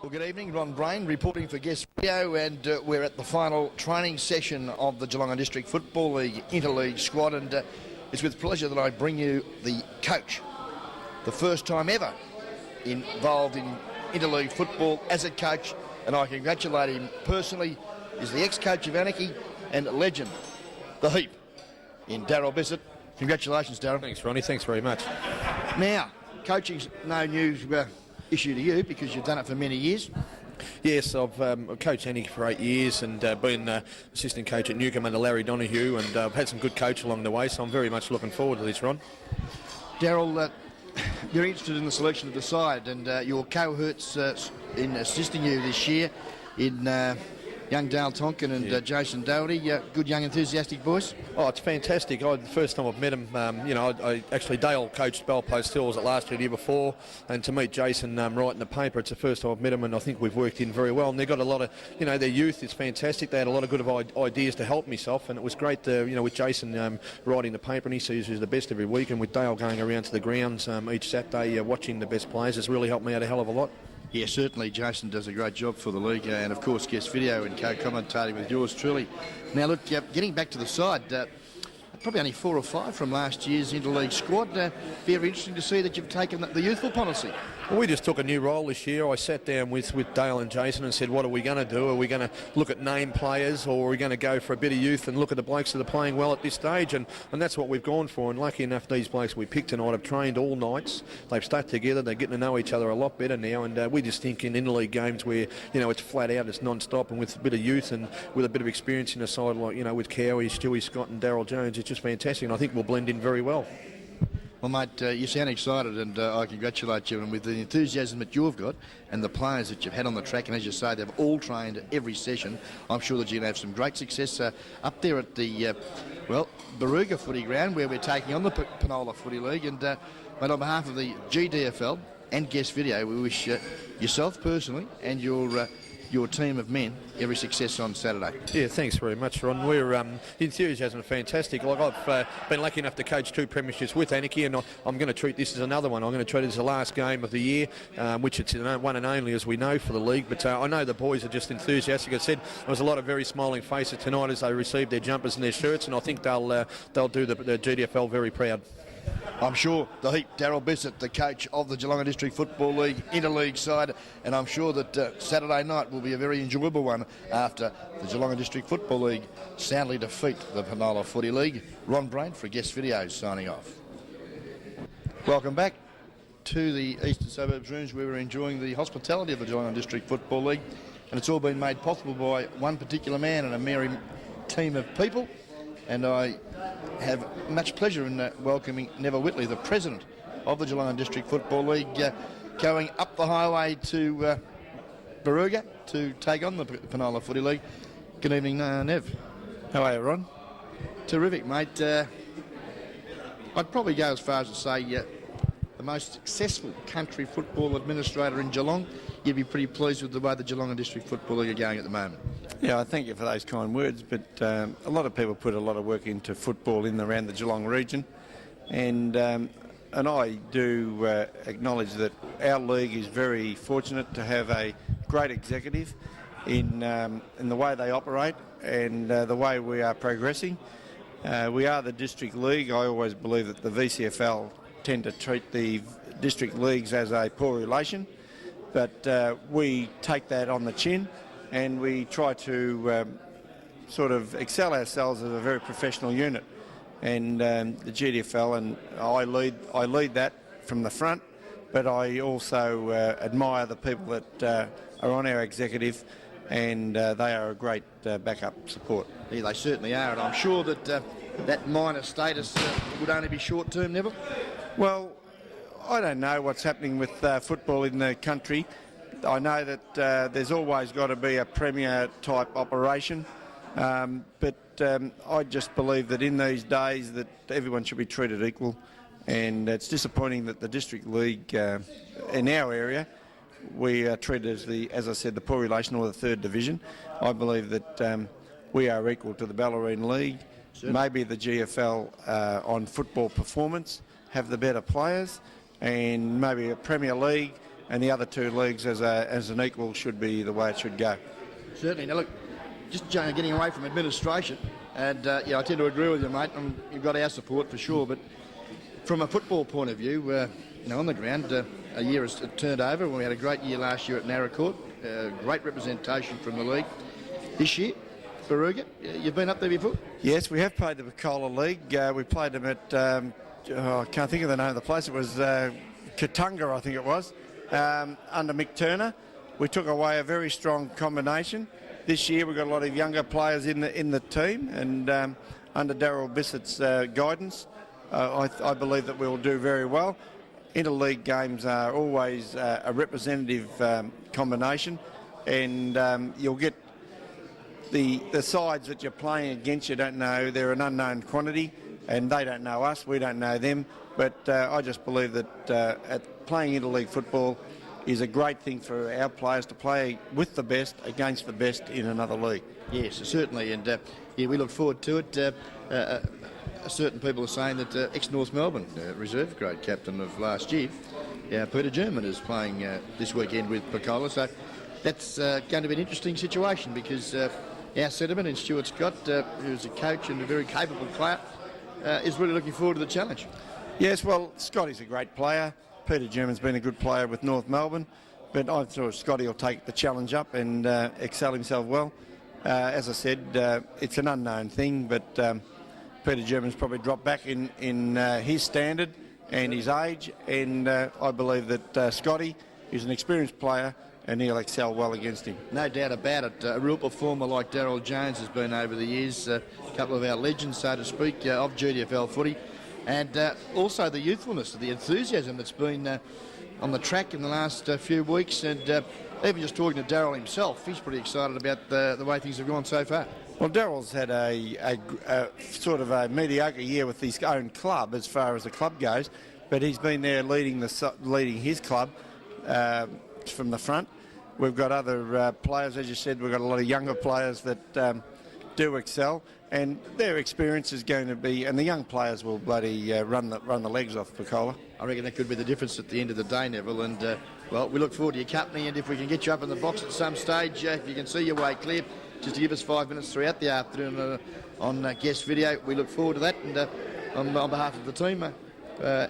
Well, good evening, Ron Brain reporting for Guest Radio, and we're at the final training session of the Geelong District Football League Interleague squad, and it's with pleasure that I bring you the coach. The first time ever involved in interleague football as a coach, and I congratulate him personally. He's the ex-coach of Anarchy and legend, the Heap, in Daryl Bissett. Congratulations, Daryl. Thanks, Ronnie. Thanks very much. Now, coaching's no new issue to you because you've done it for many years. Yes, I've coached Anarchy for 8 years and been assistant coach at Newcombe under Larry Donoghue, and I've had some good coach along the way, so I'm very much looking forward to this, Ron. Daryl, you're interested in the selection of the side, and your cohorts in assisting you this year in young Dale Tonkin and Jason Doherty, good young enthusiastic boys. Oh, it's fantastic. The first time I've met him, I actually, Dale coached Bellpost Hill, was it last year, the year before, and to meet Jason right in the paper, it's the first time I've met him, and I think we've worked in very well, and they've got a lot of, their youth is fantastic. They had a lot of good ideas to help myself, and it was great to, with Jason writing the paper, and he sees who's the best every week, and with Dale going around to the grounds each Saturday watching the best players, has really helped me out a hell of a lot. Yeah, certainly Jason does a great job for the league, and of course Guest Video and co-commentating with yours truly. Now look, getting back to the side, probably only 4 or 5 from last year's interleague squad. Very interesting to see that you've taken the youthful policy. Well, we just took a new role this year. I sat down with Dale and Jason and said, what are we going to do? Are we going to look at name players, or are we going to go for a bit of youth and look at the blokes that are playing well at this stage? And that's what we've gone for. And lucky enough, these blokes we picked tonight have trained all nights. They've stuck together. They're getting to know each other a lot better now. And we just think in interleague games where, it's flat out, it's non-stop, and with a bit of youth and with a bit of experience in the side, like, with Cowie, Stewie Scott and Darryl Jones, it's just fantastic. And I think we'll blend in very well. Well, mate, you sound excited, and I congratulate you. And with the enthusiasm that you've got and the players that you've had on the track, and as you say, they've all trained every session, I'm sure that you're going to have some great success up there at the, Baruga footy ground, where we're taking on the Picola Footy League. And mate, on behalf of the GDFL and Guest Video, we wish yourself personally and your team of men every success on Saturday. Yeah, thanks very much, Ron. We're the enthusiasm is fantastic. Like, I've been lucky enough to coach 2 premierships with Anarchy, and I'm going to treat this as another one. I'm going to treat it as the last game of the year, which it's one and only, as we know, for the league. But I know the boys are just enthusiastic. I said there was a lot of very smiling faces tonight as they received their jumpers and their shirts, and I think they'll do the GDFL very proud. I'm sure the Heap, Daryl Bissett, the coach of the Geelong District Football League interleague side, and I'm sure that Saturday night will be a very enjoyable one after the Geelong District Football League soundly defeat the Picola Footy League. Ron Brain for Guest Videos signing off. Welcome back to the Eastern Suburbs rooms, where we're enjoying the hospitality of the Geelong District Football League, and it's all been made possible by one particular man and a merry team of people. And I have much pleasure in welcoming Neville Whitley, the president of the Geelong District Football League, going up the highway to Baruga to take on the Picola Footy League. Good evening, Nev. How are you, Ron? Terrific, mate. I'd probably go as far as to say the most successful country football administrator in Geelong. You'd be pretty pleased with the way the Geelong District Football League are going at the moment. Yeah, I thank you for those kind words, but a lot of people put a lot of work into football in and around the Geelong region, and I do acknowledge that our league is very fortunate to have a great executive in the way they operate and the way we are progressing. We are the district league. I always believe that the VCFL tend to treat the district leagues as a poor relation, but we take that on the chin, and we try to sort of excel ourselves as a very professional unit. And the GDFL, and I lead that from the front, but I also admire the people that are on our executive, and they are a great backup support. Yeah, they certainly are, and I'm sure that that minor status would only be short-term, Neville. Well, I don't know what's happening with football in the country. I know that there's always got to be a premier type operation, but I just believe that in these days that everyone should be treated equal, and it's disappointing that the district league in our area, we are treated as I said, the poor relation or the third division. I believe that we are equal to the Ballerine League. Certainly. Maybe the GFL on football performance have the better players, and maybe a Premier League and the other two leagues as an equal should be the way it should go. Certainly. Now look, just getting away from administration, and I tend to agree with you, mate. You've got our support for sure, but from a football point of view, on the ground, a year has turned over. We had a great year last year at Narracourt, great representation from the league. This year, Baruga, you've been up there before? Yes, we have played the Picola League. We played them at, I can't think of the name of the place. It was Katunga, I think it was, under Mick Turner. We took away a very strong combination. This year we've got a lot of younger players in the team, and under Daryl Bissett's guidance, I believe that we'll do very well. Interleague games are always a representative combination, and you'll get the sides that you're playing against. You don't know, they're an unknown quantity, and they don't know us, we don't know them. But I just believe that at playing interleague football is a great thing for our players to play with the best against the best in another league. Yes, certainly, and we look forward to it. Certain people are saying that ex-North Melbourne reserve grade captain of last year, Peter German, is playing this weekend with Picola, so that's going to be an interesting situation, because our sentiment in Stuart Scott, who's a coach and a very capable player, is really looking forward to the challenge. Yes, well, Scotty's a great player. Peter German's been a good player with North Melbourne, but I'm sure Scotty will take the challenge up and excel himself well. As I said, it's an unknown thing, but Peter German's probably dropped back in his standard and his age, and I believe that Scotty is an experienced player and he'll excel well against him. No doubt about it. A real performer like Daryl Jones has been over the years, a couple of our legends, so to speak, of GDFL footy, and also the youthfulness, the enthusiasm that's been on the track in the last few weeks, and even just talking to Daryl himself, he's pretty excited about the way things have gone so far. Well, Daryl's had a sort of a mediocre year with his own club as far as the club goes, but he's been there leading his club from the front. We've got other players, as you said, we've got a lot of younger players that do excel, and their experience is going to be, and the young players will bloody run the legs off Picola. I reckon that could be the difference at the end of the day, Neville, and well, we look forward to your company, and if we can get you up in the box at some stage, if you can see your way clear, just to give us 5 minutes throughout the afternoon on guest video, we look forward to that, and on behalf of the team,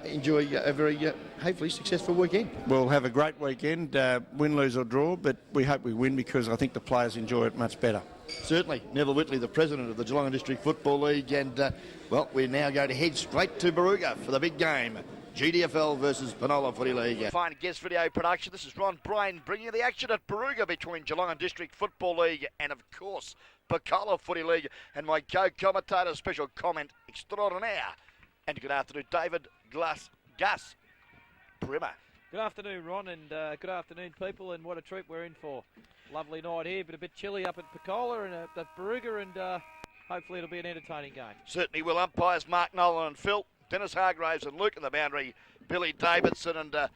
enjoy a very hopefully successful weekend. We'll have a great weekend, win, lose or draw, but we hope we win, because I think the players enjoy it much better. Certainly. Neville Whitley, the president of the Geelong District Football League, and well, we're now going to head straight to Baruga for the big game. GDFL versus Penola Footy League. Fine guest video production. This is Ron Brain bringing you the action at Baruga between Geelong District Football League and, of course, Picola Footy League. And my co-commentator, special comment extraordinaire. And good afternoon, David Gus Brimmer. Good afternoon, Ron, and good afternoon, people, and what a treat we're in for. Lovely night here, but a bit chilly up at Picola and at Baruga, and hopefully it'll be an entertaining game. Certainly will. Umpires Mark Nolan and Phil, Dennis Hargraves and Luke in the boundary, Billy Davidson, and I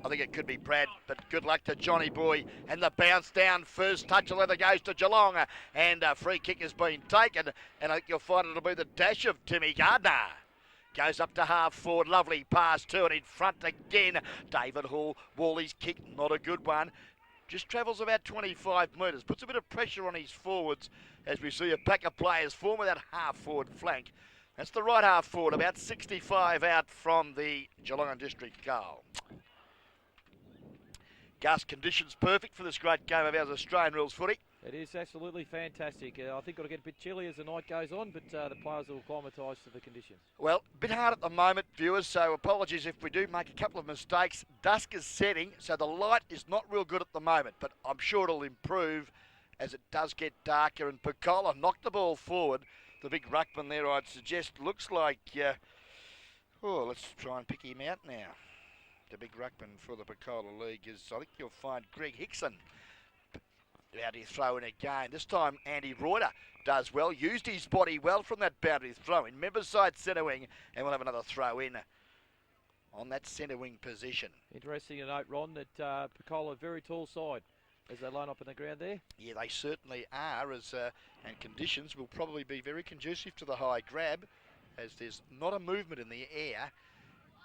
think it could be Brad, but good luck to Johnny Boy. And the bounce down, first touch of leather goes to Geelong, and a free kick has been taken, and I think you'll find it'll be the dash of Timmy Gardner. Goes up to half forward, lovely pass to and in front again. David Hall, Wally's kick, not a good one. Just travels about 25 metres, puts a bit of pressure on his forwards as we see a pack of players form with that half forward flank. That's the right half forward, about 65 out from the Geelong District goal. Gus, conditions perfect for this great game of ours, Australian rules footy. It is absolutely fantastic. I think it'll get a bit chilly as the night goes on, but the players will acclimatise to the conditions. Well, a bit hard at the moment, viewers, so apologies if we do make a couple of mistakes. Dusk is setting, so the light is not real good at the moment, but I'm sure it'll improve as it does get darker. And Picola knocked the ball forward. The big ruckman there, I'd suggest, looks like... let's try and pick him out now. The big ruckman for the Picola League is, I think you'll find Greg Hickson. Out his throw in again. This time Andy Reuter does well, used his body well from that boundary throw in. Members side centre wing, and we'll have another throw in on that centre wing position. Interesting to note, Ron, that Picola, very tall side as they line up in the ground there. Yeah, they certainly are, and conditions will probably be very conducive to the high grab, as there's not a movement in the air.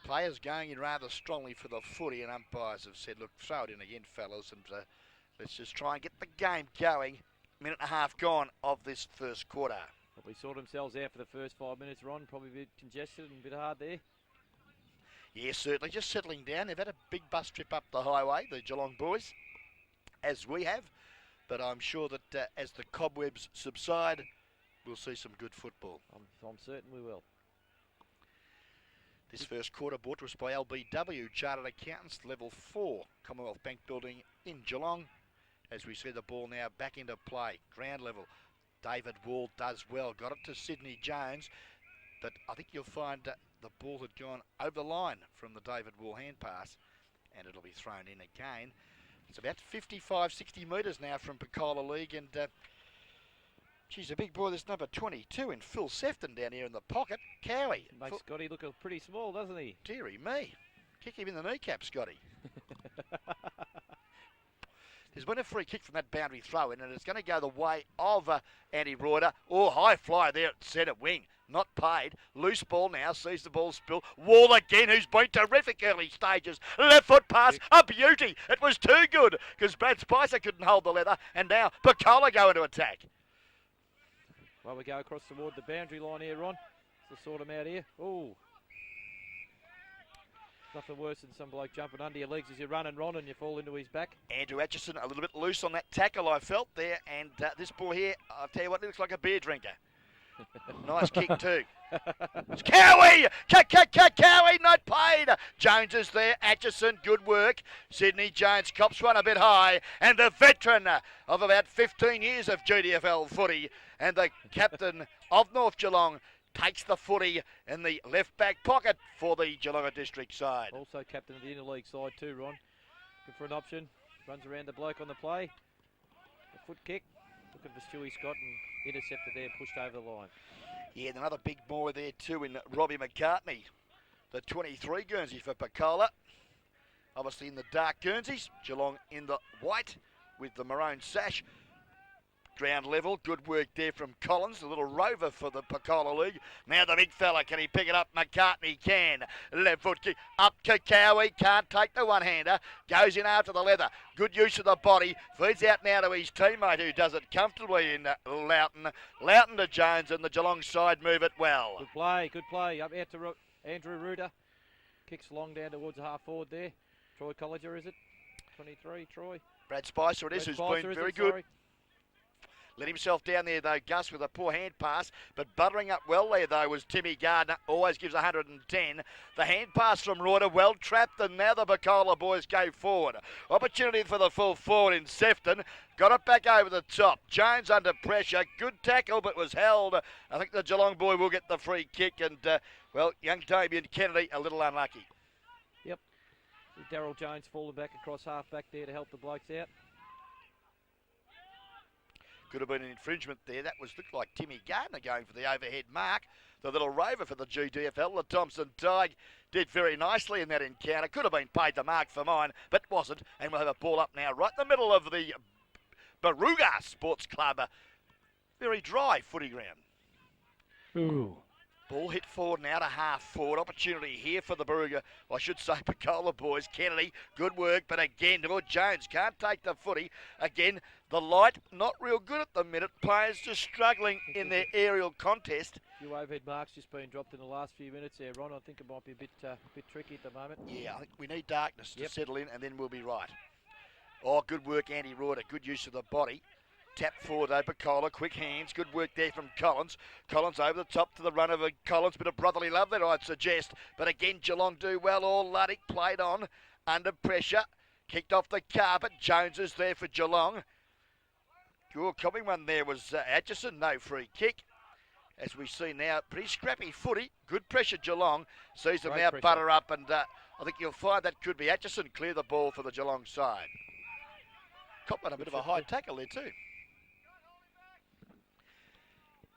Players going in rather strongly for the footy, and umpires have said, look, throw it in again, fellas, and let's just try and get the game going. Minute and a half gone of this first quarter. Probably sort themselves out for the first 5 minutes, Ron. Probably a bit congested and a bit hard there. Yeah, certainly. Just settling down. They've had a big bus trip up the highway, the Geelong boys, as we have. But I'm sure that as the cobwebs subside, we'll see some good football. I'm certain we will. This first quarter brought to us by LBW, Chartered Accountants, Level 4, Commonwealth Bank Building in Geelong. As we see the ball now back into play, ground level. David Wall does well, got it to Sydney Jones, but I think you'll find the ball had gone over the line from the David Wall hand pass, and it'll be thrown in again. It's about 55, 60 metres now from Picola League, and geez, a big boy, this number 22 in Phil Sefton down here in the pocket. Cowie. Makes Scotty look pretty small, doesn't he? Deary me. Kick him in the kneecap, Scotty. There's been a free kick from that boundary throw in, and it's going to go the way of Andy Reuter. Oh, high fly there at centre wing. Not paid. Loose ball now. Sees the ball spill. Wall again, who's been terrific early stages. Left foot pass. A beauty. It was too good because Brad Spicer couldn't hold the leather. And now Picola go into attack. Well, we go across toward the boundary line here, Ron. To sort them out here. Oh. Nothing worse than some bloke jumping under your legs as you're running, Ron, and you fall into his back. Andrew Atchison a little bit loose on that tackle, I felt there. And this boy here, I'll tell you what, looks like a beer drinker. Nice kick too. It's Cowie! Cowie, not paid. Jones is there. Atchison, good work. Sydney Jones cops one a bit high. And the veteran of about 15 years of GDFL footy and the captain of North Geelong takes the footy in the left back pocket for the Geelong district side. Also captain of the interleague side too, Ron. Good for an option. Runs around the bloke on the play. A foot kick. Looking for Stewie Scott and intercepted there, pushed over the line. Yeah, and another big boy there too in Robbie McCartney. The 23 Guernsey for Picola. Obviously in the dark Guernseys. Geelong in the white with the maroon sash. Ground level, good work there from Collins, a little rover for the Picola League. Now the big fella, can he pick it up? McCartney can. Left foot kick up to Cowie, can't take the one-hander. Goes in after the leather. Good use of the body. Feeds out now to his teammate who does it comfortably in Loughton. Loughton to Jones and the Geelong side move it well. Good play, good play. Up out to Andrew Reuter. Kicks long down towards the half forward there. Troy Colliger, is it? 23, Troy. Brad Spicer it is, who's been very good. Sorry. Let himself down there, though, Gus, with a poor hand pass. But buttering up well there, though, was Timmy Gardner. Always gives 110. The hand pass from Reuter, well trapped, and now the Picola boys go forward. Opportunity for the full forward in Sefton. Got it back over the top. Jones under pressure. Good tackle, but was held. I think the Geelong boy will get the free kick. And, well, young Damien Kennedy a little unlucky. Yep. Daryl Jones falling back across half back there to help the blokes out. Could have been an infringement there. That looked like Timmy Gardner going for the overhead mark. The little rover for the GDFL, the Thompson Tig, did very nicely in that encounter. Could have been paid the mark for mine, but wasn't. And we'll have a ball up now right in the middle of the Baruga Sports Club. Very dry footy ground. Ooh. Ball hit forward now to half forward. Opportunity here for the Baruga. I should say Picola boys. Kennedy, good work, but again, Lord Jones can't take the footy. Again, the light not real good at the minute. Players just struggling in their aerial contest. Few overhead marks just been dropped in the last few minutes there, Ron. I think it might be a bit tricky at the moment. Yeah, I think we need darkness to settle in, and then we'll be right. Oh, good work, Andy Reuter. Good use of the body. Tap forward though, Picola, quick hands, good work there from Collins. Collins over the top to the run of Collins, bit of brotherly love there I'd suggest. But again, Geelong do well, all Luddick played on, under pressure, kicked off the carpet. Jones is there for Geelong. Your coming one there was Atchison, no free kick. As we see now, pretty scrappy footy, good pressure Geelong. Sees them now butter up and I think you'll find that could be Atchison clear the ball for the Geelong side. Copman, a bit of a high tackle there too.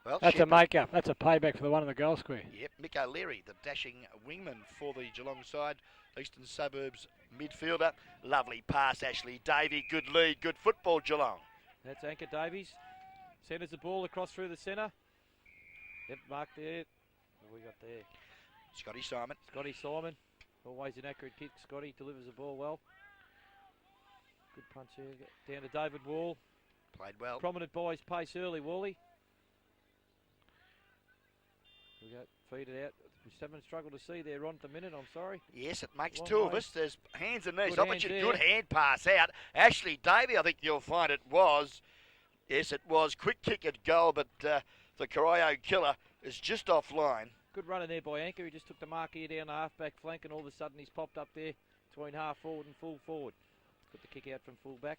Well, that's a make-up. That's a payback for the one in the goal square. Yep, Mick O'Leary, the dashing wingman for the Geelong side. Eastern Suburbs midfielder. Lovely pass, Ashley Davey. Good lead, good football, Geelong. That's Anchor Davies. Centres the ball across through the centre. Yep, mark there. What we got there? Scotty Simon. Scotty Simon. Always an accurate kick, Scotty. Delivers the ball well. Good punch here. Down to David Wall. Played well. Prominent by his pace early, Wally. We go, feed it out. We're just having a struggle to see there, Ron, at the minute. I'm sorry. Yes, it makes Long two of way. us. There's hands and knees. Good Opportunity, hands good there. hand pass out. Ashley Davey, I think you'll find it was. Yes, it was. Quick kick at goal, but the Corio killer is just offline. Good run in there by Anchor. He just took the mark here down the half-back flank, and all of a sudden he's popped up there between half forward and full forward. Got the kick out from full back.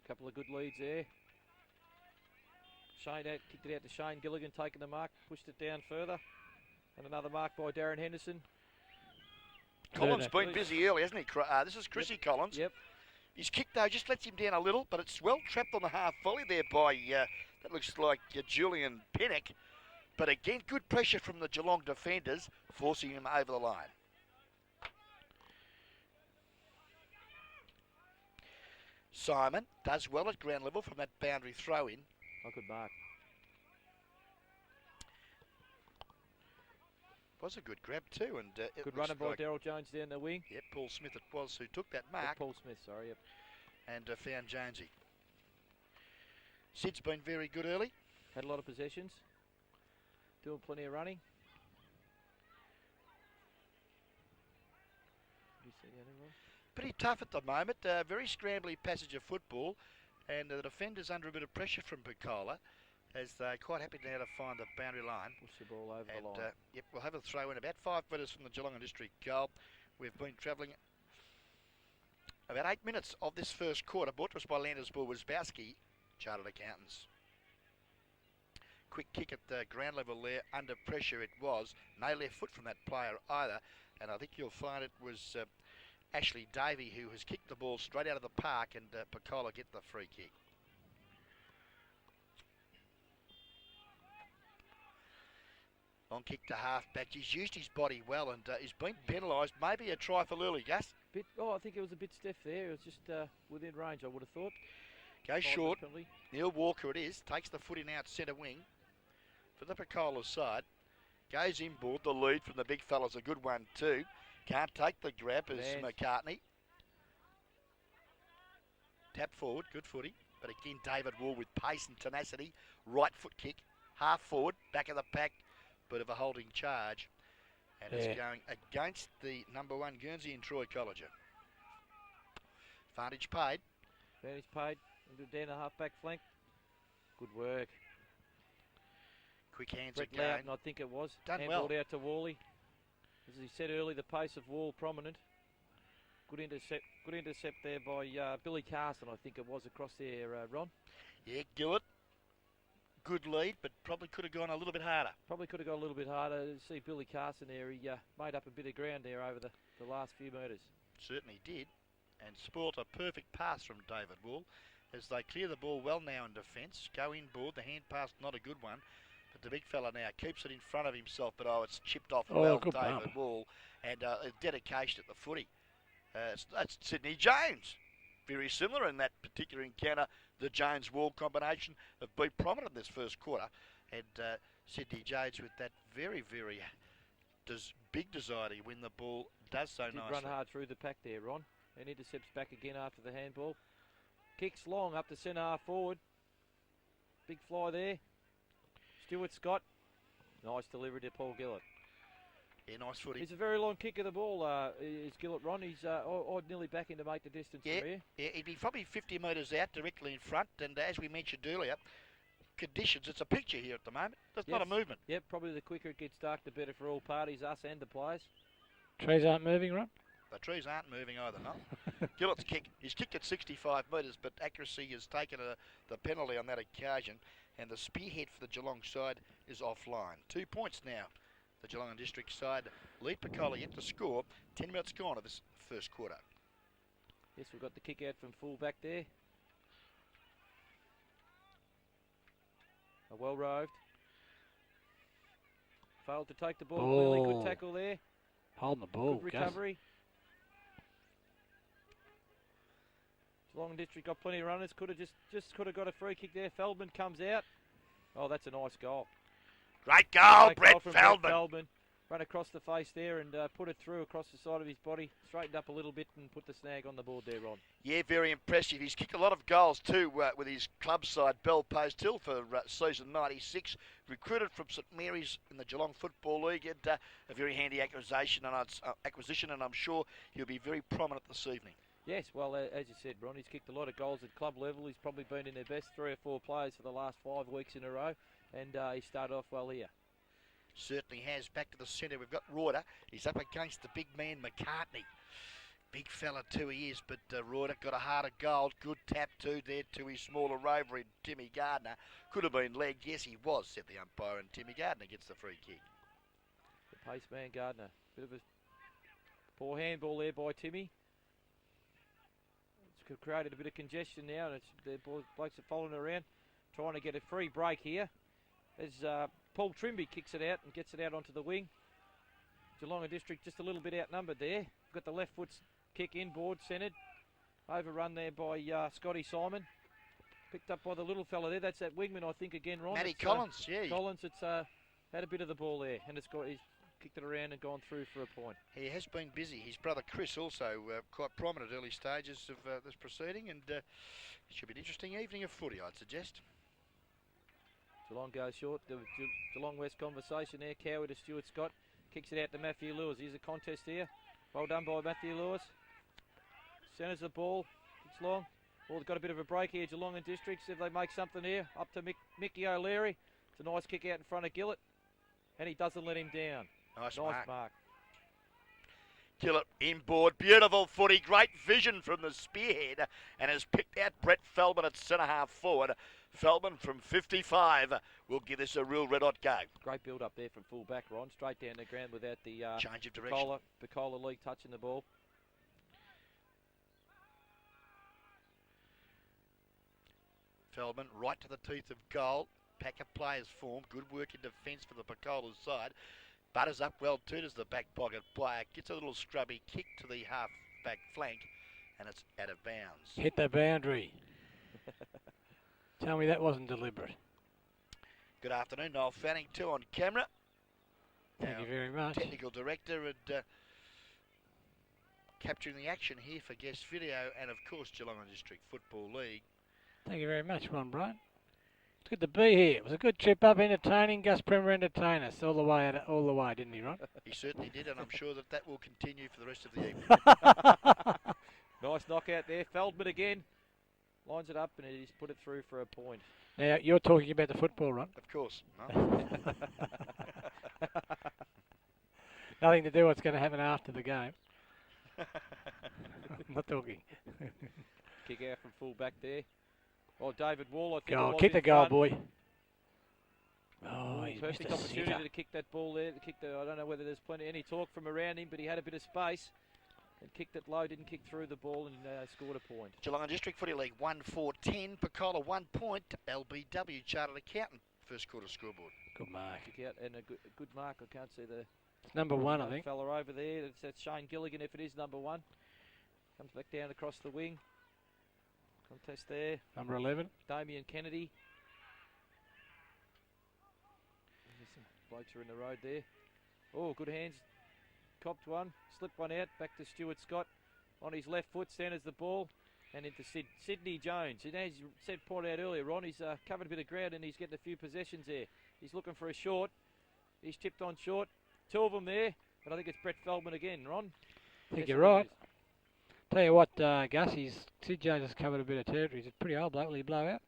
Couple of good leads there. Shane out, kicked it out to Shane Gilligan, taking the mark, pushed it down further. And another mark by Darren Henderson. Collins been busy early, hasn't he? This is Chrissy Collins. Yep. His kick, though, just lets him down a little, but it's well trapped on the half volley there by, that looks like Julian Pinnock. But again, good pressure from the Geelong defenders, forcing him over the line. Simon does well at ground level from that boundary throw in. Oh, good mark. Was a good grab too, and it Good looks runner by like, Daryl Jones down the wing. Yep, Paul Smith it was who took that mark Paul Smith, sorry, yep. and found Jonesy. Sid's been very good early. Had a lot of possessions. Doing plenty of running. Did you see that, everyone? Pretty tough at the moment. Very scrambly passage of football, and the defenders under a bit of pressure from Picola, as they're quite happy now to find the boundary line. Push the ball over And the line. yep, we'll have a throw in about 5 metres from the Geelong District goal. We've been travelling about 8 minutes of this first quarter, brought to us by Landers Bull Wisbowski, Chartered Accountants. Quick kick at the ground level there, under pressure it was. No left foot from that player either, and I think you'll find it was Ashley Davey who has kicked the ball straight out of the park, and Picola get the free kick. Long kick to half-back. He's used his body well, and he's been penalised. Maybe a trifle early, Gus. I think it was a bit stiff there. It was just within range, I would have thought. Goes short. Penalty. Neil Walker it is. Takes the foot in out centre wing for the Picola side. Goes inboard. The lead from the big fella's a good one too. Can't take the grab as Man. McCartney. Tap forward. Good footy. But again, David Wall with pace and tenacity. Right foot kick. Half forward. Back of the pack. Bit of a holding charge. And it's going against the number 1 Guernsey and Troy Colleger. Advantage paid. Advantage paid. Into down the half-back flank. Good work. Quick hands Brett again. Loudon, I think it was. Done Handballed well. out to Wally. As he said earlier, the pace of Wall prominent. Good intercept there by Billy Carson, I think it was, across there, Ron. Yeah, Gillett. Good lead, but probably could have gone a little bit harder. Probably could have gone a little bit harder. See Billy Carson there, he made up a bit of ground there over the last few metres. Certainly did. And spoilt a perfect pass from David Wall as they clear the ball well now in defence. Go inboard. The hand pass, not a good one. But the big fella now keeps it in front of himself, but it's chipped off well, good David bump. Wall. And a dedication at the footy. That's Sydney Jones. Very similar in that particular encounter. The Jones-Wall combination have been prominent in this first quarter. And Sydney Jones with that very, very big desire to win the ball does so Did nicely. run hard through the pack there, Ron. And intercepts back again after the handball. Kicks long up to centre half forward. Big fly there. Stuart Scott. Nice delivery to Paul Gillett. Yeah, nice footy. It's a very long kick of the ball, is Gillett, Ron. He's odd nearly back in to make the distance from here. Yeah, he'd be probably 50 metres out directly in front. And as we mentioned earlier, conditions, it's a picture here at the moment. That's not a movement. Yep, probably the quicker it gets dark, the better for all parties, us and the players. Trees aren't moving, Rob? The trees aren't moving either, no. Gillett's kick, he's kicked at 65 metres, but accuracy has taken the penalty on that occasion, and the spearhead for the Geelong side is offline. 2 points now. The Geelong District side lead Picola yet to score. 10 minutes gone of this first quarter. Yes, we've got the kick out from full back there. A well roved. Failed to take the ball clearly. Good tackle there. Holding the ball, Good recovery. Geelong District got plenty of runners. Could have got a free kick there. Feldman comes out. Oh, that's a nice goal. Great goal, Great Brett goal from Feldman. Feldman. Run across the face there and put it through across the side of his body. Straightened up a little bit and put the snag on the board there, Ron. Yeah, very impressive. He's kicked a lot of goals too with his club side, Belpost Hill, for season 96. Recruited from St Mary's in the Geelong Football League. And a very handy acquisition, and I'm sure he'll be very prominent this evening. Yes, well, as you said, Ron, he's kicked a lot of goals at club level. He's probably been in their best 3 or 4 players for the last 5 weeks in a row, and he started off well here. Certainly has. Back to the centre, we've got Reuter. He's up against the big man, McCartney. Big fella too he is, but Reuter got a heart of gold. Good tap too there to his smaller rover in Timmy Gardner. Could have been legged. Yes, he was, said the umpire, and Timmy Gardner gets the free kick. The pace man Gardner. Bit of a poor handball there by Timmy. It's created a bit of congestion now, and the blokes are following around, trying to get a free break here. As Paul Trimby kicks it out and gets it out onto the wing. Geelong District just a little bit outnumbered there. Got the left foot kick inboard, centred. Overrun there by Scotty Simon. Picked up by the little fella there. That's that wingman, I think, again, Ron. Matty Collins, yeah. Collins, it's had a bit of the ball there, and he's kicked it around and gone through for a point. He has been busy. His brother Chris also quite prominent early stages of this proceeding, and it should be an interesting evening of footy, I'd suggest. Geelong goes short. The Geelong West conversation there. Cowie to Stuart Scott. Kicks it out to Matthew Lewis. Here's a contest here. Well done by Matthew Lewis. Centres the ball. It's long. Well, they've got a bit of a break here, Geelong and District. See if they make something here. Up to Mickey O'Leary. It's a nice kick out in front of Gillett. And he doesn't let him down. Nice mark. Gillett inboard. Beautiful footy. Great vision from the spearhead. And has picked out Brett Feldman at centre half forward. Feldman from 55 will give this a real red-hot go. Great build-up there from full-back, Ron. Straight down the ground without the change of direction. Picola League touching the ball. Feldman right to the teeth of goal. Pack of players formed. Good work in defence for the Picola's side. Butters up well too as the back pocket player. Gets a little scrubby kick to the half-back flank, and it's out of bounds. Hit the boundary. Tell me that wasn't deliberate. Good afternoon, Noel Fanning too on camera. Thank you very much. Technical director and capturing the action here for guest video, and of course Geelong District Football League. Thank you very much, Ron Bright. It's good to be here. It was a good trip up, entertaining. Gus Primer entertained us all the way, didn't he, Ron? He certainly did, and I'm sure that will continue for the rest of the evening. Nice knockout there. Feldman again. Lines it up and he's put it through for a point. Now, you're talking about the football, Ron. Of course. No. Nothing to do what's going to happen after the game. I'm not talking. Kick out from full back there. Oh, David Wall, I think. Go, kick the goal, boy. Oh, he's perfect missed a opportunity sitter. to kick that ball there. I don't know whether there's any talk from around him, but he had a bit of space. And kicked it low, didn't kick through the ball, and scored a point. Geelong District Footy League 1-4-10. Picola 1 point. LBW Chartered Accountant first quarter scoreboard. Good mark. Kick out and a good mark. I can't see the It's number 1, I think. fella over there. That's Shane Gilligan if it is number 1. Comes back down across the wing. Contest there. Number 11. Damien Kennedy. Some blokes are in the road there. Oh, good hands. Copped one, slipped one out, back to Stuart Scott. On his left foot, centres the ball, and into Sydney Jones. And as you pointed out earlier, Ron, he's covered a bit of ground and he's getting a few possessions there. He's looking for a short. He's tipped on short. 2 of them there, but I think it's Brett Feldman again, Ron. I think you're right. Tell you what, Gus, Sid Jones has covered a bit of territory. He's a pretty old bloke. Will he blow out?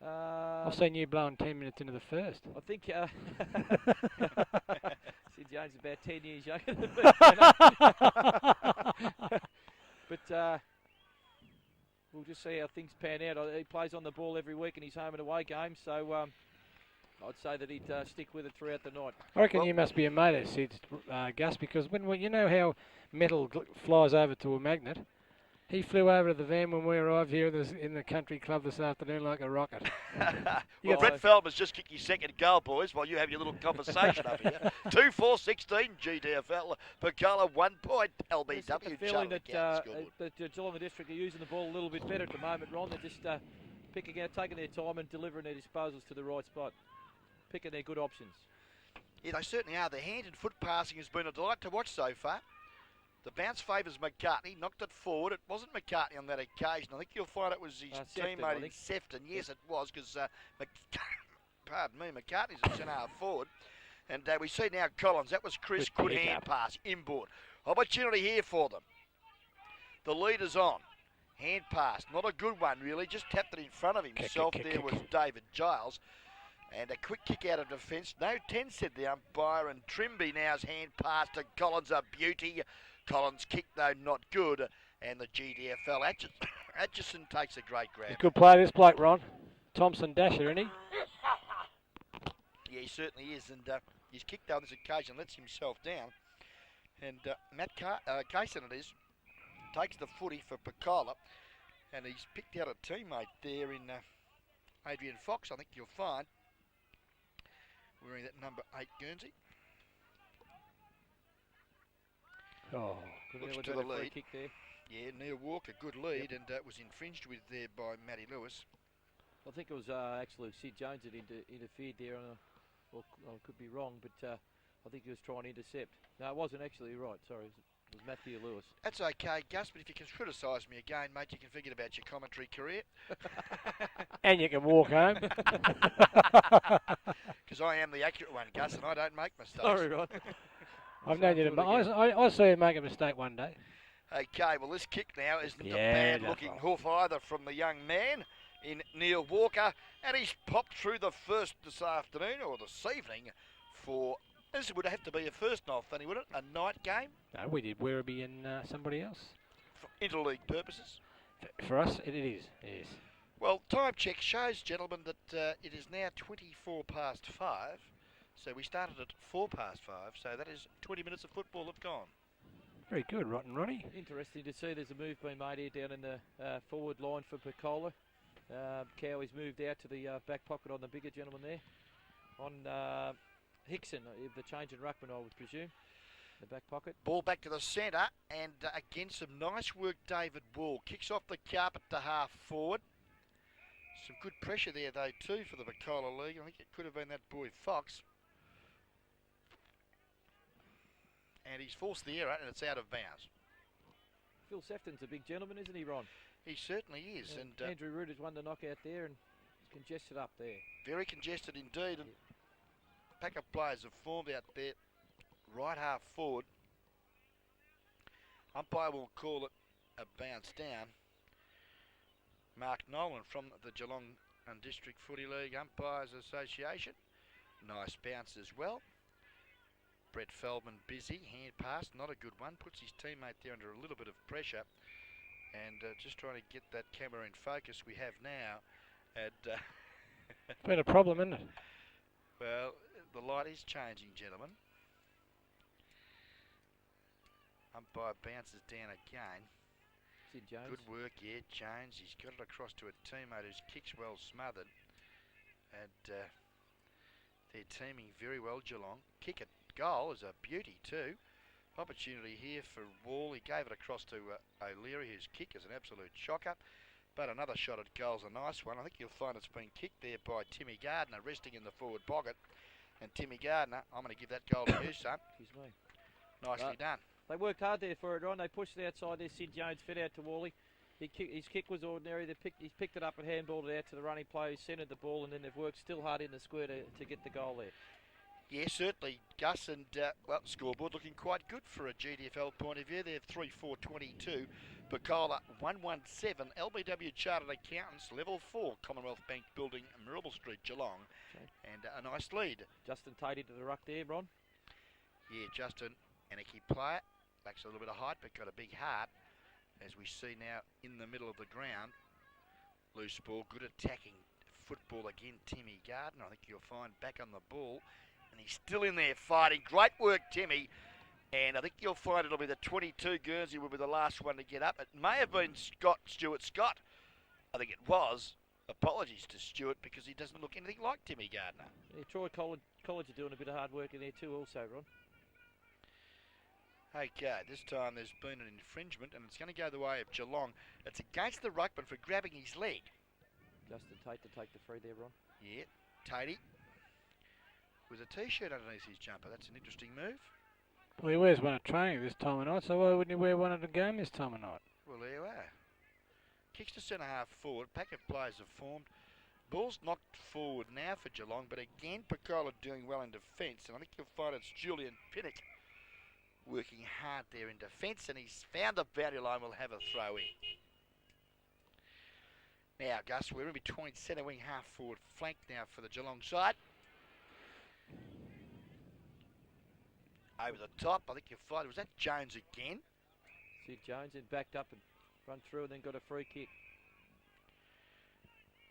I've seen you blowing 10 minutes into the first. I think Sid Jones is about 10 years younger than me. But we'll just see how things pan out. He plays on the ball every week in his home and away games, so I'd say that he'd stick with it throughout the night. I reckon you must be a mate of Sid, Gus, because when you know how metal flies over to a magnet. He flew over to the van when we arrived here in the country club this afternoon like a rocket. Well, Brett Feldman's just kicked his second goal, boys, while you have your little conversation up here. 2-4-16 GDFL. Picola 1 point. LBW. I've got the feeling that Geelong District are using the ball a little bit better at the moment, Ron. They're just picking out, taking their time and delivering their disposals to the right spot. Picking their good options. Yeah, they certainly are. The hand and foot passing has been a delight to watch so far. The bounce favours McCartney, knocked it forward. It wasn't McCartney on that occasion. I think you'll find it was his teammate in Sefton. Yes, it was, because pardon me, McCartney's at centre-half forward. And we see now Collins. That was Chris. Good hand pass, inboard. Opportunity here for them. The leader's on. Hand pass, not a good one really. Just tapped it in front of himself. There was David Giles. And a quick kick out of defence. No 10, said the umpire. And Trimby now's hand pass to Collins, a beauty. Collins' kick, though, not good. And the GDFL, Atchison takes a great grab. Good play, this bloke, Ron. Thompson Dasher, isn't he? Yeah, he certainly is. And his kick, though, on this occasion lets himself down. And Matt Kaysen, it is, takes the footy for Picola. And he's picked out a teammate there in Adrian Fox, I think you'll find, wearing that number 8 Guernsey. Oh, looks to the lead. Kick there. Yeah, Neil Walker, good lead, and was infringed with there by Matty Lewis. I think it was actually Sid Jones that interfered there, or I could be wrong, but I think he was trying to intercept. No, it wasn't actually, right, sorry. It was Matthew Lewis. That's okay, Gus, but if you can criticise me again, mate, you can forget about your commentary career. And you can walk home. Because I am the accurate one, Gus, and I don't make mistakes. Sorry, Ron. I've known you to. I saw you make a mistake one day. Okay, well, this kick now isn't a bad-looking hoof either from the young man in Neil Walker, and he's popped through the first this afternoon, or this evening, for... This would have to be a first night, Fanny, wouldn't it? A night game? No, we did Werribee and somebody else. For interleague purposes? For us, it is. It is. Well, time check shows, gentlemen, that it is now 24 past 5. So we started at 4 past 5, so that is 20 minutes of football have gone. Very good, Rotten Ronnie. Interesting to see there's a move being made here down in the forward line for Picola. Cowie's moved out to the back pocket on the bigger gentleman there. On Hickson, the change in ruckman, I would presume. The back pocket. Ball back to the centre, and again some nice work, David Wall. Kicks off the carpet to half forward. Some good pressure there, though, too, for the Picola League. I think it could have been that boy Fox. And he's forced the error, and it's out of bounds. Phil Sefton's a big gentleman, isn't he, Ron? He certainly is. And Andrew Root has won the knockout there, and he's congested up there. Very congested indeed. And a pack of players have formed out there, right half forward. Umpire will call it a bounce down. Mark Nolan from the Geelong District Footy League Umpires Association. Nice bounce as well. Brett Feldman busy, hand pass, not a good one. Puts his teammate there under a little bit of pressure. And just trying to get that camera in focus we have now. And it's been a problem, isn't it? Well, the light is changing, gentlemen. Umpire bounces down again. Sid Jones. Good work, yeah, Jones. He's got it across to a teammate whose kick's well smothered. And they're teaming very well, Geelong. Kick it. Goal is a beauty too. Opportunity here for Wall. He gave it across to O'Leary, whose kick is an absolute shocker. But another shot at goal's a nice one. I think you'll find it's been kicked there by Timmy Gardner, resting in the forward pocket. And Timmy Gardner, I'm going to give that goal to you, son. Excuse me. Nicely done. They worked hard there for it, Ron. They pushed it outside there. Sid Jones fed out to Wally. His kick was ordinary. He's picked it up and handballed it out to the running player. He centred the ball, and then they've worked still hard in the square to get the goal there. Yeah, certainly, Gus, and well, scoreboard looking quite good for a GDFL point of view. They have 3-4-22. Picola 117. LBW Chartered Accountants level 4. Commonwealth Bank Building, Marrable Street, Geelong, and a nice lead. Justin Tate into the ruck there, Ron. Yeah, Justin, and a key player, lacks a little bit of height, but got a big heart, as we see now in the middle of the ground. Loose ball, good attacking football again. Timmy Gardner, I think you'll find back on the ball. And he's still in there fighting. Great work, Timmy. And I think you'll find it'll be the 22 Guernsey will be the last one to get up. It may have been Stuart Scott. I think it was. Apologies to Stuart because he doesn't look anything like Timmy Gardner. Yeah, Troy College are doing a bit of hard work in there too also, Ron. Okay, this time there's been an infringement and it's going to go the way of Geelong. It's against the ruckman for grabbing his leg. Justin Tate to take the free there, Ron. Yeah, Tatey. with a T-shirt underneath his jumper. That's an interesting move. Well, he wears one at training this time of night, so why wouldn't he wear one at the game this time of night? Well, there you are. Kicks to centre half forward. Pack of players have formed. Ball's knocked forward now for Geelong, but again, Picola doing well in defence. And I think you'll find it's Julian Pinnock working hard there in defence, and he's found the boundary line. Will have a throw in. Now, Gus, we're in between centre wing, half forward flank now for the Geelong side. Over the top, I think you'll find, was that Jones again? Sid Jones then backed up and run through and then got a free kick.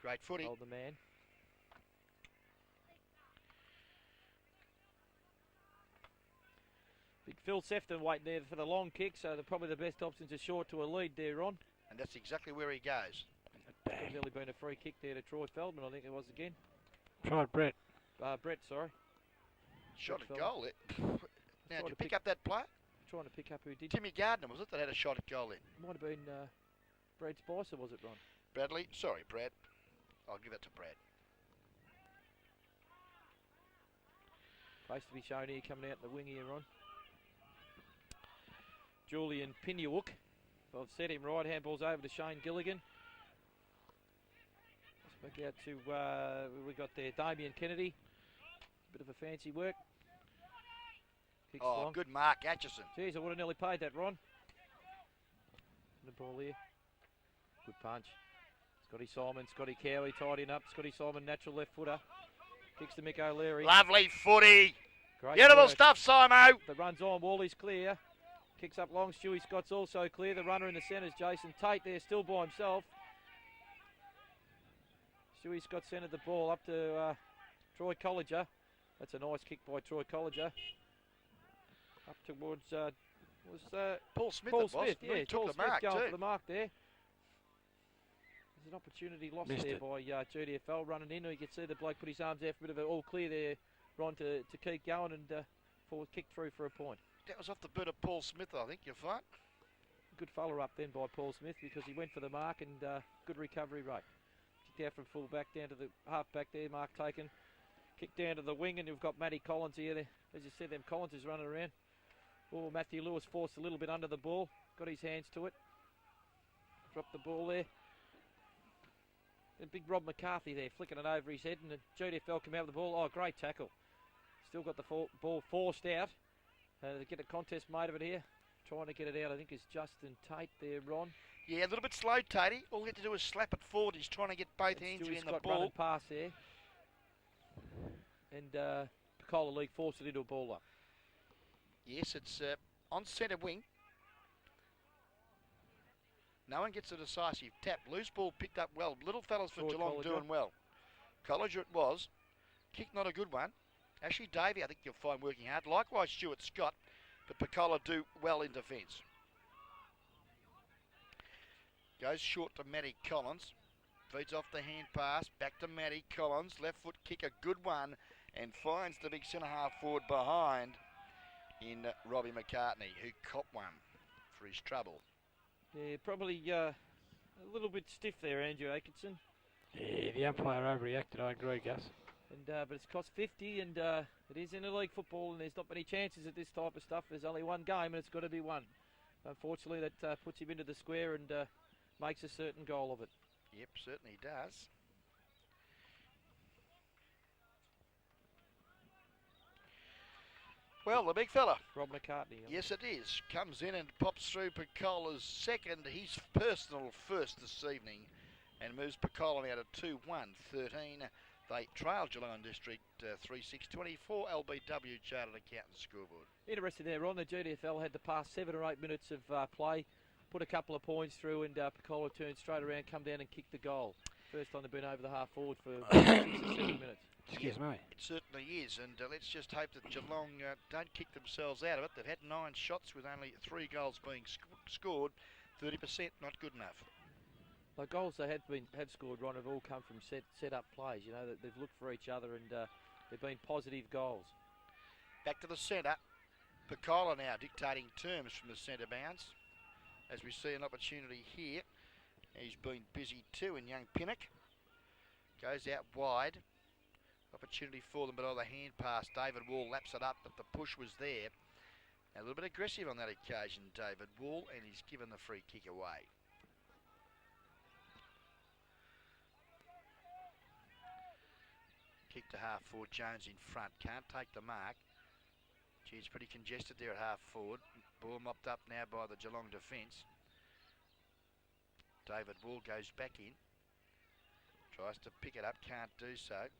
Great footy. Hold the man. Big Phil Sefton waiting there for the long kick, so probably the best options are short to a lead there on. And that's exactly where he goes. There's nearly been a free kick there to Troy Feldman, I think it was again. Tried Brett. Brett, sorry. Shot Good at fella. goal there. Now, did you pick up that player? Trying to pick up who did. Timmy Gardner, was it, that had a shot at goal there? Might have been Brad Spicer, was it, Ron? Bradley? Sorry, Brad. I'll give it to Brad. Place to be shown here, coming out in the wing here, Ron. Julian Pinyook. I've set him right, handball's over to Shane Gilligan. Back out to, we got there Damien Kennedy. Bit of a fancy work. Kicks long. Good mark, Atchison. Jeez, I would have nearly paid that, Ron. The ball here. Good punch. Scotty Simon, Scotty Cowie tidying up. Scotty Simon, natural left footer. Kicks to Mick O'Leary. Lovely footy. Great Beautiful work. stuff, Simo. The run's on, Wally's clear. Kicks up long, Stewie Scott's also clear. The runner in the centre's Jason Tate there, still by himself. Stewie Scott centred the ball up to Troy Colliger. That's a nice kick by Troy Colliger. Up towards Paul Smith. Paul it was. Smith, yeah, He Paul took the Smith mark going too. for the mark there. There's an opportunity lost Missed there it. by GDFL running in. You can see the bloke put his arms out for a bit of an all clear there, Ron, to keep going and forward kick through for a point. That was off the boot of Paul Smith, I think, you'll find. Good follow up then by Paul Smith because he went for the mark and good recovery rate. Kicked out from full back down to the half back there, mark taken. Kick down to the wing and you've got Matty Collins here. There. As you said, them Collins is running around. Oh, Matthew Lewis forced a little bit under the ball. Got his hands to it. Dropped the ball there. And big Rob McCarthy there, flicking it over his head. And the GDFL come out with the ball. Oh, great tackle. Still got the ball forced out. To get a contest made of it here. Trying to get it out, I think, is Justin Tate there, Ron. Yeah, a little bit slow, Tatey. All he had to do was slap it forward. He's trying to get both hands Stewie in the Scott ball. running past there. And Picola League forced it into a ball up. Yes, it's on centre wing. No one gets a decisive tap. Loose ball picked up well. Little fellas for Troy Geelong Colliger. doing well. Colliger it was. Kick not a good one. Ashley Davey, I think you'll find working hard. Likewise, Stuart Scott. But Picola do well in defence. Goes short to Matty Collins. Feeds off the hand pass. Back to Matty Collins. Left foot kick, a good one. And finds the big centre half forward behind in Robbie McCartney, who copped one for his trouble. Yeah, probably a little bit stiff there, Andrew Atkinson. Yeah, the umpire overreacted, I agree, Gus. And but it's cost 50 and it is in a league football and there's not many chances at this type of stuff. There's only one game and it's got to be won. Unfortunately, that puts him into the square and makes a certain goal of it. Yep, certainly does. Well, the big fella. Rob McCartney. Yes, it is. Comes in and pops through Picola's second. His personal first this evening and moves Picola now to 2-1-13. They trail Geelong District 3-6-24 LBW Chartered Accountants scoreboard. Interesting there, Ron. The GDFL had the past 7 or 8 minutes of play, put a couple of points through, and Picola turned straight around, come down and kick the goal. First time they've been over the half forward for 6 or 7 minutes. Excuse me. It certainly is, and let's just hope that Geelong don't kick themselves out of it. They've had 9 shots with only 3 goals being scored. 30% not good enough. The goals they have scored, Ron, have all come from set up plays. You know, that they've looked for each other and they've been positive goals. Back to the centre. Picola now dictating terms from the centre bounce. As we see an opportunity here. He's been busy too, and young Pinnock goes out wide. Opportunity for them, but on the hand pass, David Wall laps it up, but the push was there. A little bit aggressive on that occasion, David Wall, and he's given the free kick away. Kick to half forward, Jones in front, can't take the mark. Gee, it's pretty congested there at half forward. Ball mopped up now by the Geelong defence. David Wall goes back in, tries to pick it up, can't do so.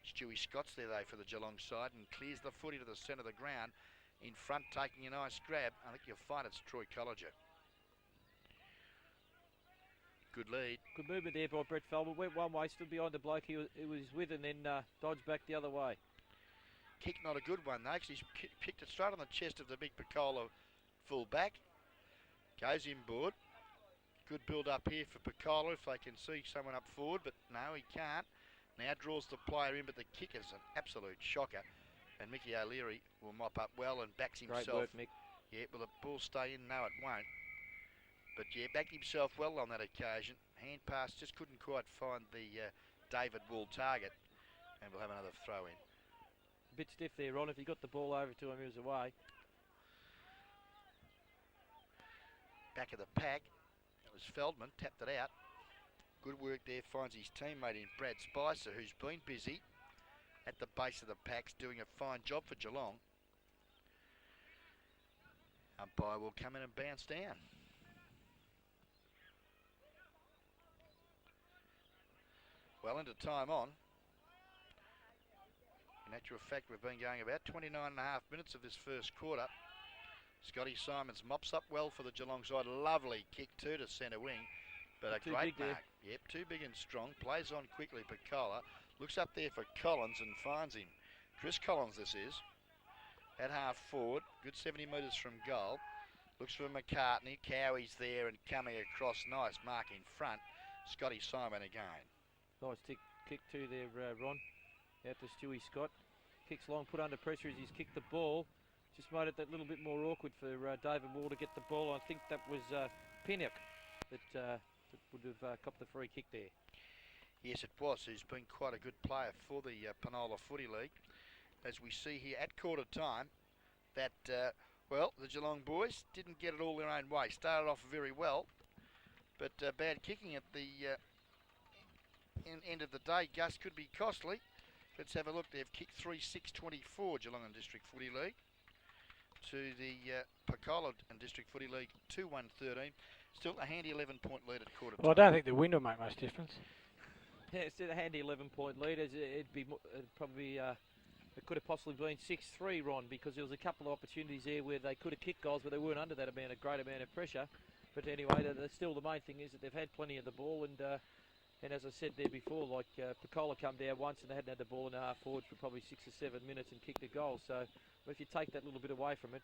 Stewie Scott's there though for the Geelong side and clears the footy to the centre of the ground. In front, taking a nice grab. I think you'll find it's Troy Colliger. Good lead. Good movement there by Brett Feldman. Went one way, stood behind the bloke he was with, and then dodged back the other way. Kick not a good one though, because he's kicked it straight on the chest of the big Picola full back. Goes inboard. Good build up here for Picola if they can see someone up forward, but no, he can't. Now draws the player in, but the kick is an absolute shocker. And Mickey O'Leary will mop up well and backs himself. Great work, Mick. Yeah, will the ball stay in? No, it won't. But yeah, backed himself well on that occasion. Hand pass just couldn't quite find the David Wall target. And we'll have another throw in. A bit stiff there, Ron. If you got the ball over to him, he was away. Back of the pack. That was Feldman, tapped it out. Good work there, finds his teammate in Brad Spicer, who's been busy at the base of the packs, doing a fine job for Geelong. Umpire will come in and bounce down. Well into time on. In actual fact, we've been going about 29.5 minutes of this first quarter. Scotty Simons mops up well for the Geelong side. Lovely kick too to centre wing. But a great mark. Yep, too big and strong. Plays on quickly, Picola. Looks up there for Collins and finds him. Chris Collins this is. At half forward. Good 70 metres from goal. Looks for McCartney. Cowie's there and coming across. Nice mark in front. Scotty Simon again. Nice kick too there, Ron. Out to Stewie Scott. Kicks long, put under pressure as he's kicked the ball. Just made it that little bit more awkward for David Wall to get the ball. I think that was Pinnock that would have copped the free kick there. Yes, it was. He's been quite a good player for the Penola Footy League. As we see here at quarter time, that, well, the Geelong boys didn't get it all their own way. Started off very well, but bad kicking at the end of the day. Gus could be costly. Let's have a look. They've kicked 3-6-24, Geelong and District Footy League, to the Picola and District Footy League 2-1-13. Still a handy 11-point lead at quarter time. Well, I don't think the wind will make much difference. Yeah, it's still a handy 11-point lead. It'd be probably it could have possibly been 6-3, Ron, because there was a couple of opportunities there where they could have kicked goals, but they weren't under that amount, a great amount of pressure. But anyway, still the main thing is that they've had plenty of the ball, and as I said there before, like Picola come down once and they hadn't had the ball in the half forward for probably 6 or 7 minutes and kicked a goal. So if you take that little bit away from it,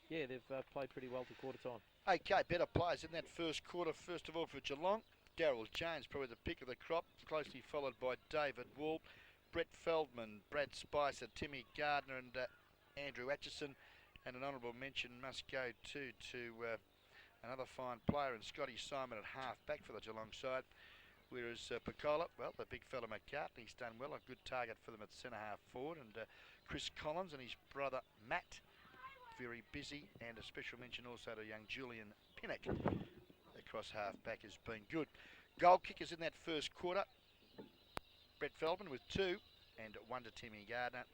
yeah, they've played pretty well to quarter time. Okay, better players in that first quarter. First of all for Geelong, Daryl Jones, probably the pick of the crop, closely followed by David Wall, Brett Feldman, Brad Spicer, Timmy Gardner and Andrew Atchison. And an honourable mention must go to another fine player, and Scotty Simon at half back for the Geelong side. Whereas Picola, well, the big fella McCartney's done well, a good target for them at centre half forward. And Chris Collins and his brother Matt, very busy. And a special mention also to young Julian Pinnock across half back has been good. Goal kickers in that first quarter. Brett Feldman with 2 and 1 to Timmy Gardner.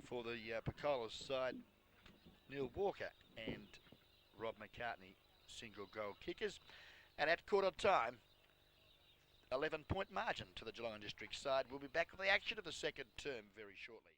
For the Picola's side, Neil Walker and Rob McCartney, single goal kickers. And at quarter time, 11-point margin to the Geelong District side. We'll be back with the action of the second term very shortly.